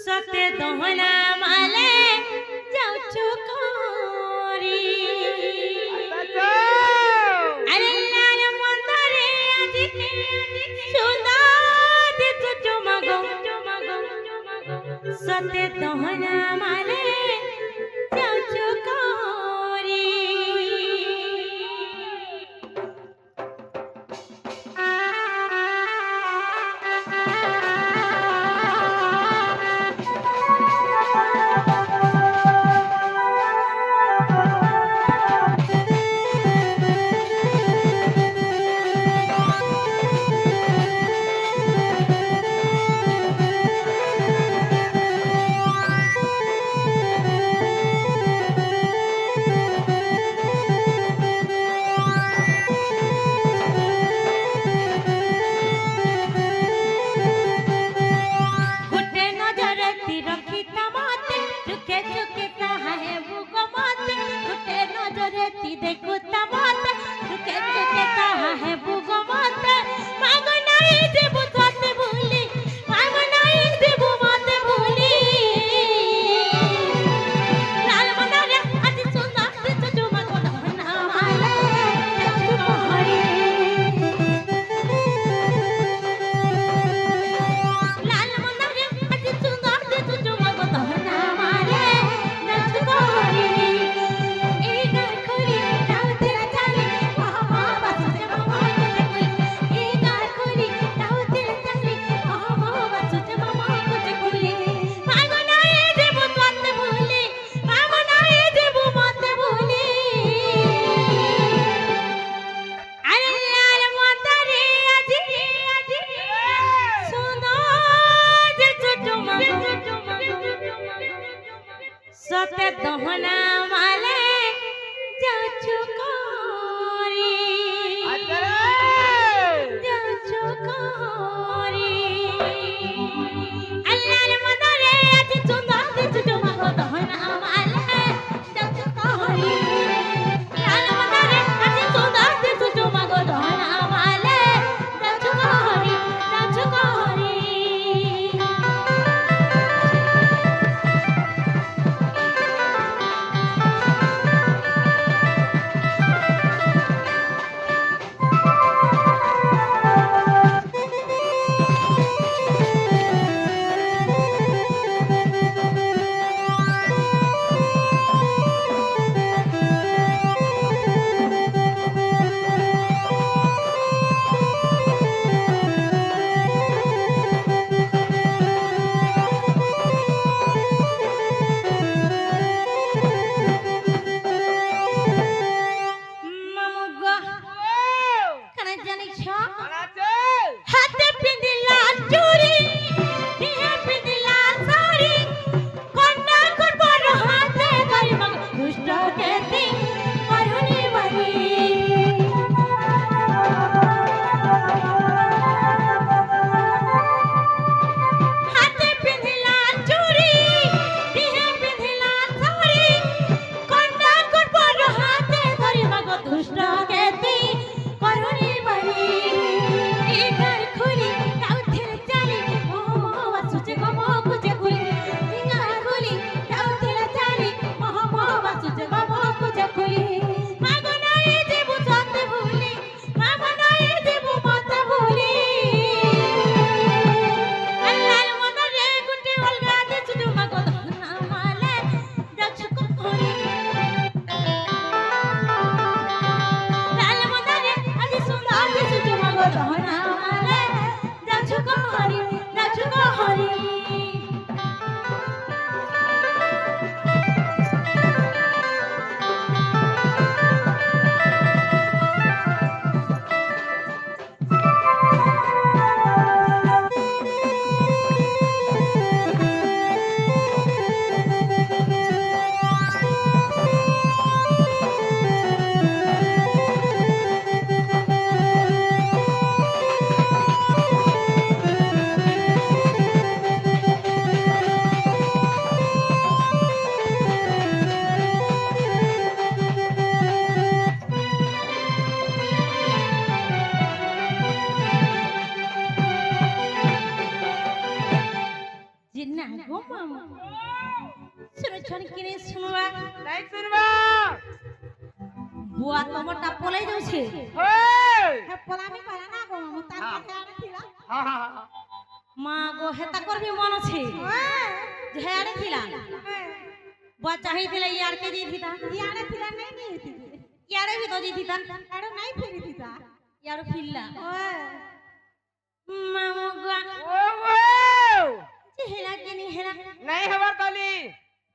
सते दोहना माले जाऊचु कोरी अरे लाल मंदरे आदिते सुंदर दिसुचु मगो सते दोहना माले जाऊचु कोरी গো মামু শুনে শুনে কিনে শুনবা নাই শুনবা বুয়া তোমারটা পলাই যাচ্ছে ওই পলামি পারে না গো মামু তার কাছে আনিছিলা হ্যাঁ মা গো হেতা করবি মন আছে যে হে আনিছিলা বুয়া চাহিছিলে ইয়ারকে দিয়ে দিতা ইয়ারে ছিলা নাই নিয়েছি ইয়ারে भी तो दी थीता यारो नहीं फिरी थीता यारो फिरला मामू गो ओ हेला के नहीं हेला नहीं हवर ताली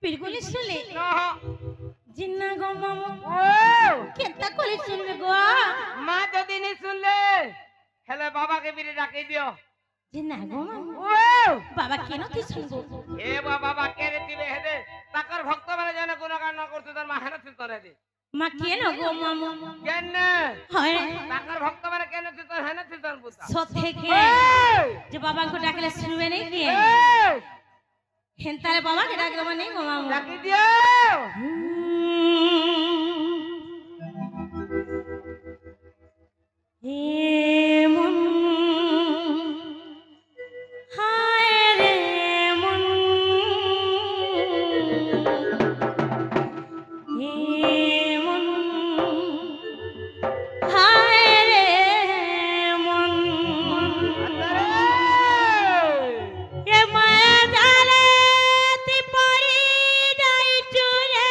बिल्कुल सुले ना जिन्ना गो मामू ओ केता कोली सुनबे गो मां যদি नहीं सुन ले हेले बाबा के भी डाके दियो जिन्ना गो मामू ओ बाबा केनो की सुनबो ए बाबा के रे दिबे हेदे ताकर भक्त माने जने गुणगान न करते तर माहेना ছিল তোরে দি মা কেনো গো মামু কেন হয় তাकर ভক্ত মানে কেন ছিল তোর হেনা ছিল তোর বুতা সথেকে যে বাবা को ডাকলে শুনবে নাই কি হেনতারে বাবা কে ডাকলে মানে গো মামু ডাকি দিও হে মন হায় রে মন হে মন হায় রে মন এ মায়া জালে তি পড়ি যাইছু রে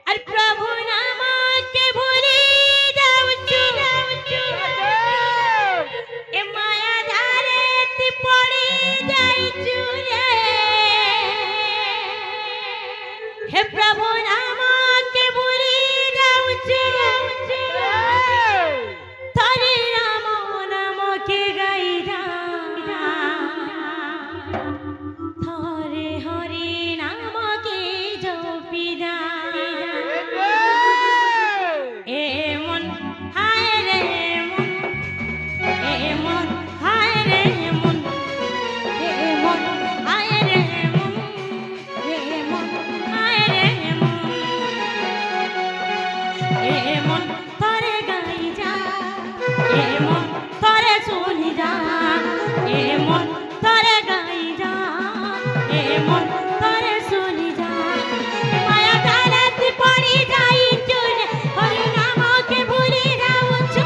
আর প্রভু নামকে ভুলি যাউছু এ মায়া জালে তি পড়ি যাইছু রে হে প্রভু নামকে ভুলি যাউছু তারে নাম নামকে গাইরা তারে হরি নামকে জপিরা এ মন হায় রে মন এ মন হায় রে মন এ মন হায় রে মন এ মন হায় রে মন এ মন তারে গাই যা এ মন তারে শুনি যা এ মন তারে গাই যা এ মন তারে শুনি যা মায়া জালাতে পড়ি যাই চুরে হরি নামকে ভুলি যাউছু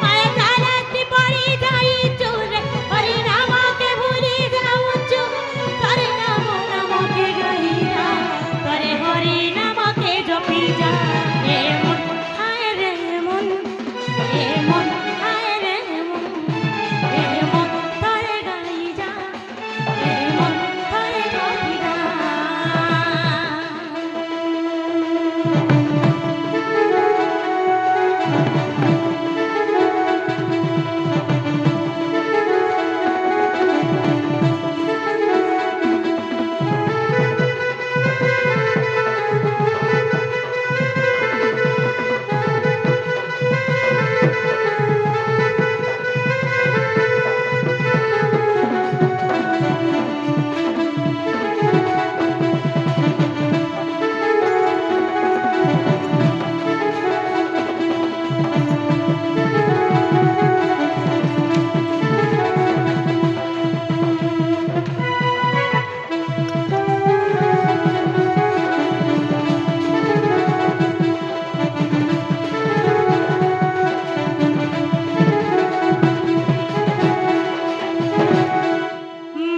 মায়া জালাতে পড়ি যাই চুরে হরি নামকে ভুলি যাউছু তারে নাম নামকে গাইরা তারে হরি নামকে জপি যা এ মন হায় রে মন এ মন হায় রে মন এ মন তারে গাই যা এ মন তারে জপি যা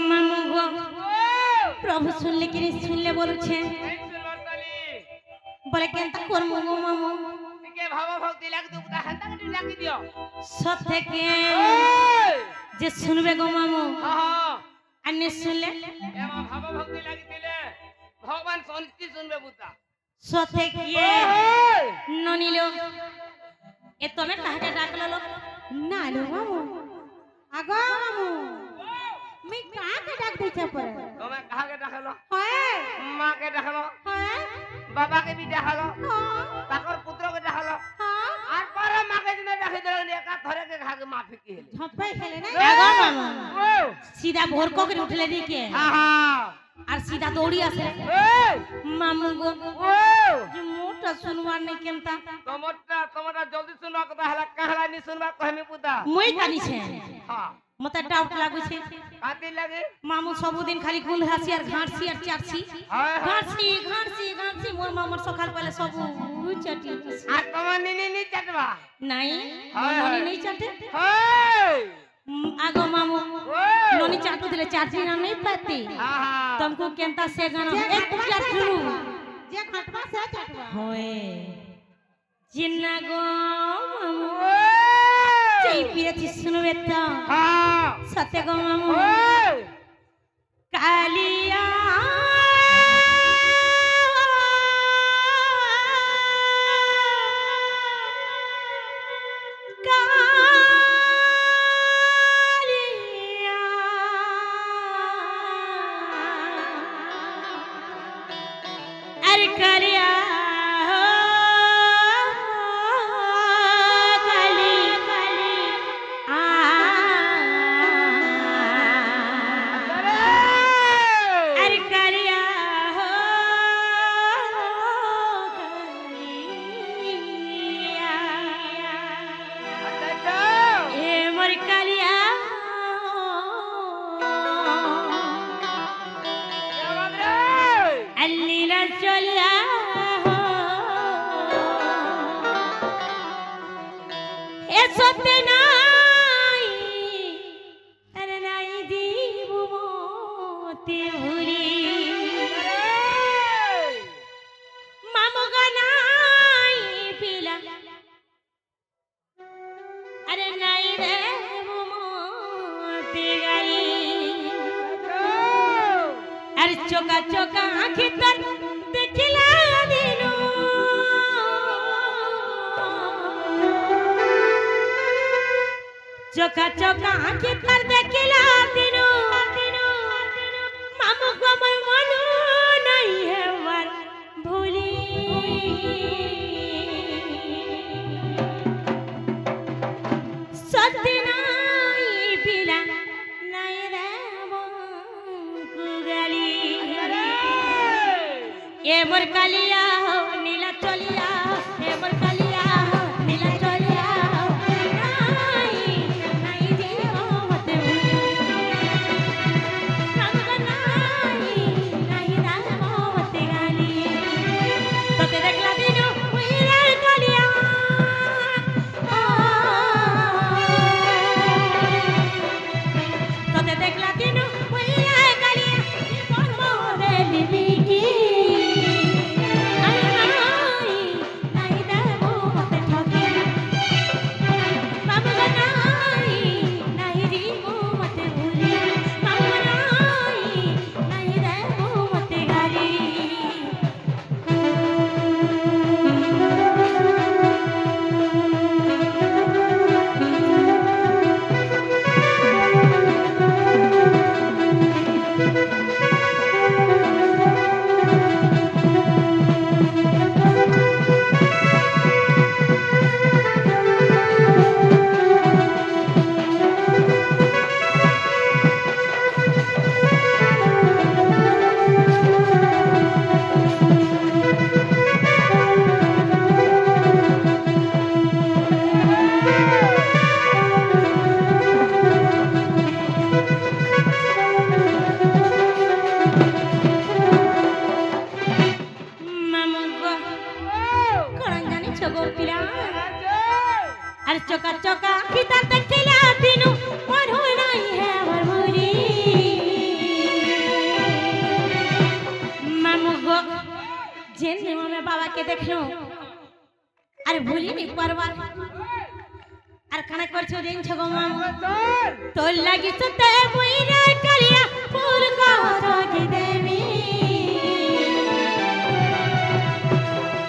মামু গো প্রভু শুনলে কি শুনলে বলছে নাই শুনবার তালি বলে কেনতা করমু গো মামু টিকে ভাবা ভক্তি লাগি দু বুতা হান্তা কে লাগি দিও সথেকে ওই যে শুনবে গো মামু হ্যাঁ আর নে শুনলে এমা ভাবা ভক্তি লাগি দিলে ভগবান সন্তুষ্টি শুনবে বুতা সথেকে ওই ননিল এ তুমি কাহাকে ডাকলো লোক না লো মামু আগো মামু मी काके डाक देछे पर তুমি কাহাকে দেখালো হয় মাকে দেখালো হয় বাবাকে भी দেখালো হ্যাঁ তাকর পুত্রকে দেখালো হ্যাঁ আর পরে মাকে যদি দেখে দিলেন একা ধরে কে খাকে মাফি কি হেলে ঝপাই খেলে না আগো মামু ও सीधा भोर को के उठले दिके হ্যাঁ আর सीधा दौड़ी आसे এই मामू गो ও যে মোটা শুনবার নাই কেনতা তোমরা জলদি শুনবা কথা হলা কাহলা নি শুনবা কহমি পুতা মই জানিছে হ্যাঁ মতে ডাউট লাগুছে কাতি লাগে মামু সবদিন খালি গুল হাসি আর ঘাড়ছি আর চাটছি হয় হয় ঘাড়ছি ঘাড়ছি ঘাড়ছি মোর মামার সকাল পালে সব চাটি আর তোমার নিনি চাটবা নাই হয়, ননি হয়। নেই চাটে হয় আগো মামू ओ नोनी चाटू दिले चाची ना नहीं पाती हां हां तुमको केंता से गाना एक चाटू जे खटवा से चटवा होए जिन्ना गो मामू ओ चई पिए थी सुनबे त हां सत्य गो मामू ओ कालिया अरे करिया कली कली अरे करिया ए मोर कलिया अल्लीला चलिया ए सत्य नाई अरे नाई दीबु मोती भूरी मामू गनाई पिला अरे नाई देबु मोती गाली अरे चोका चोका आँखी तर देखिला दिनो चोका चोका आँखी तर देखिला दिनो मामू को मन मनो नहीं है वर भूली सत्य नहीं पिला नहीं देबो कुगली ए मोर कालिया हो नीला चलिया ए मोर कालिया हो नीला चलिया नाई नाई जीओ मते नाई नाई दामो मते गाली तते देखला दिनो उइरा कालिया तते देखला दिनो उइरा कालिया कोन मोरे लिबिकी अरे चौका चौका किता देखला दिनु मोर हो नहीं है मोर भूली मामू गो जेने में बाबा के देखलो अरे भूली नहीं परवा अरे कने करछो देन छगो मामू तो लागी सुते मुइरा कलिया फूल को रोगी देवी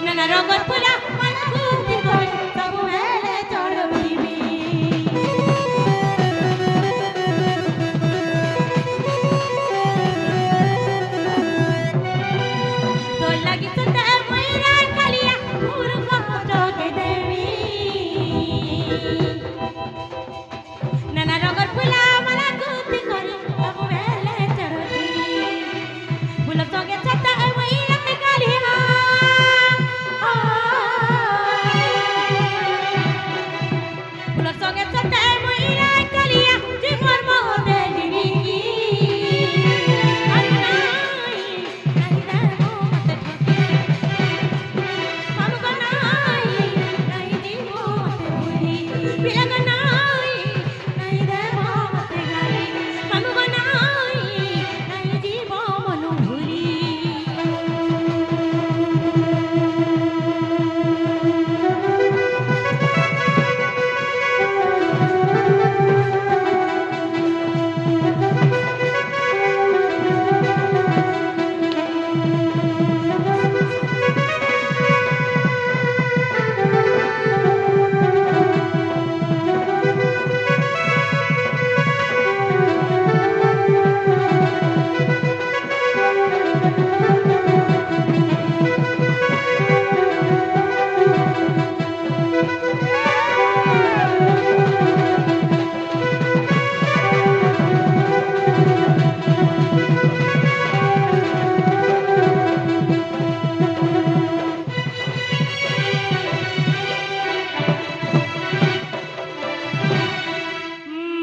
नना रोगर पुला मन कुती कोई सब मेले चढ़ बीबी तो लगी सुते मुइरा कलिया फूल को रोगी देवी नना रोगर पुला मन कुती कोई सब मेले चढ़ बीबी फूल तो के छता मुइरा कलिया ପିଲା ଗା ନାଇଁ ନାଇଁ ଦେବ ମତେ ଗାଳି ମାମୁ ଗା ନାଇଁ ନାଇଁ ଯିବ ମନ ଭୁଲି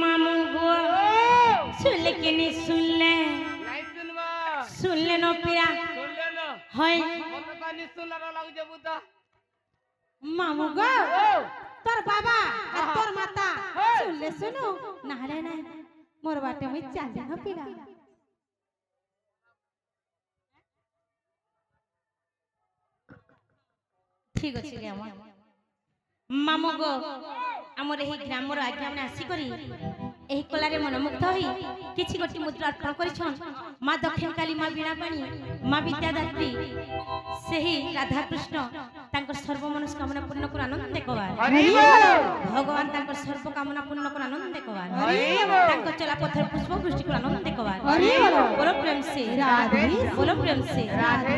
মামু গো শুনলে কিনি শুনলে নাই শুনবা শুনলে ন পিয়া শুনলে না হয় মতো তা নিশুনলা লাগছে বুঝা মামু গো তোর বাবা আর তোর মাতা শুনলে শুনো নাহলে না মোর বাটে মই চালি না পিলা ঠিক আছে রে আমার মামু গো আমার এই গ্রামর আগে আমরা আসি করি এই কলারে মনমুগ্ধ হই কিছু গোটি মুদ্রা অর্পণ করিছন মা দক্ষিণ কালী মা বীণাপাণি মা বিদ্যাদাত্রী ସେହି ରାଧାକୃଷ୍ଣ ତାଙ୍କର ସର୍ବ ମନସ୍କାମନା ପୂର୍ଣ୍ଣ କର ଆନନ୍ଦ କବାର ଭଗବାନ ତାଙ୍କର ସର୍ବ କାମନା ପୂର୍ଣ୍ଣ କର ଆନନ୍ଦ କବାର ତାଙ୍କ ଚଲା ପଥର ପୁଷ୍ପ ବୃଷ୍ଟି କର ଆନନ୍ଦ କବାର ବୋଲ ପ୍ରେମ ସେ রাধে ବୋଲ ପ୍ରେମ ସେ রাধে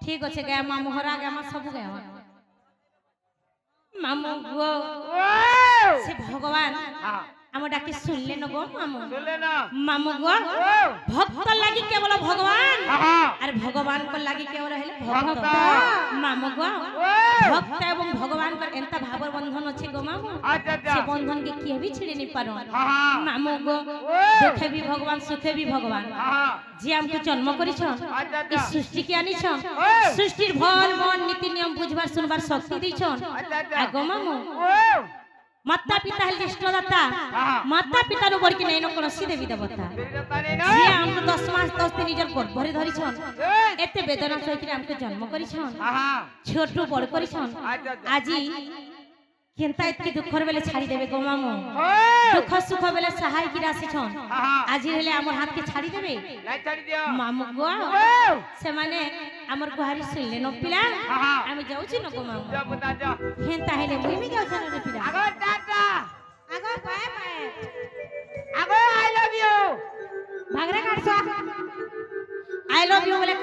ঠিক আছে গায়া মামু হরা গায়া মা সবু গায়া মামু গো সে ভগবান আমার ডাকে শুনলে না গো মামু শুনলে না মামু গো ভক্ত লাগি কেবল ভগবান আর ভগবান কো লাগি কেবল হেলে ভক্ত মামু গো ভক্ত এবং ভগবান কর এন্তা ভাবর বন্ধন আছে গো মামু আচ্ছা সে বন্ধন কে কিয়ে भी छिड़ी नहीं पारो मामू गो दुखे भी भगवान सुखे भी भगवान जे हमको जन्म करिछ ई सृष्टि के आनिछ सृष्टिर भल मन नीति नियम बुझबार सुनबार शक्ति दिछ आगो मामू माता पिता हेल ज्येष्ठदाता माता पिता नु बड़ के नै न कोनसी देवी देवता जे हमको 10 मास 10 दिन निजर गर्भरे धरिछन एते वेदना सहित हमको जन्म करिछन छोटू बड़ करिछन आजी केनता इतकी दुखर बेले छाड़ी देबे गो मामू दुख सुख बेले सहाय की राशि छन आज हेले हमर हाथ के छाड़ी देबे নাই ছাড়ি দিও मामू गो से माने हमर गुहारी सुनले न पिला আমি যাউছি ন গো মামू যা বুঝা যা हेनता हेले मुई भी जाउछ न पिला আগো টাটা আগো পায়ে পায়ে আগো আই লাভ ইউ ভাগরা কাটছ आई लव यू बोले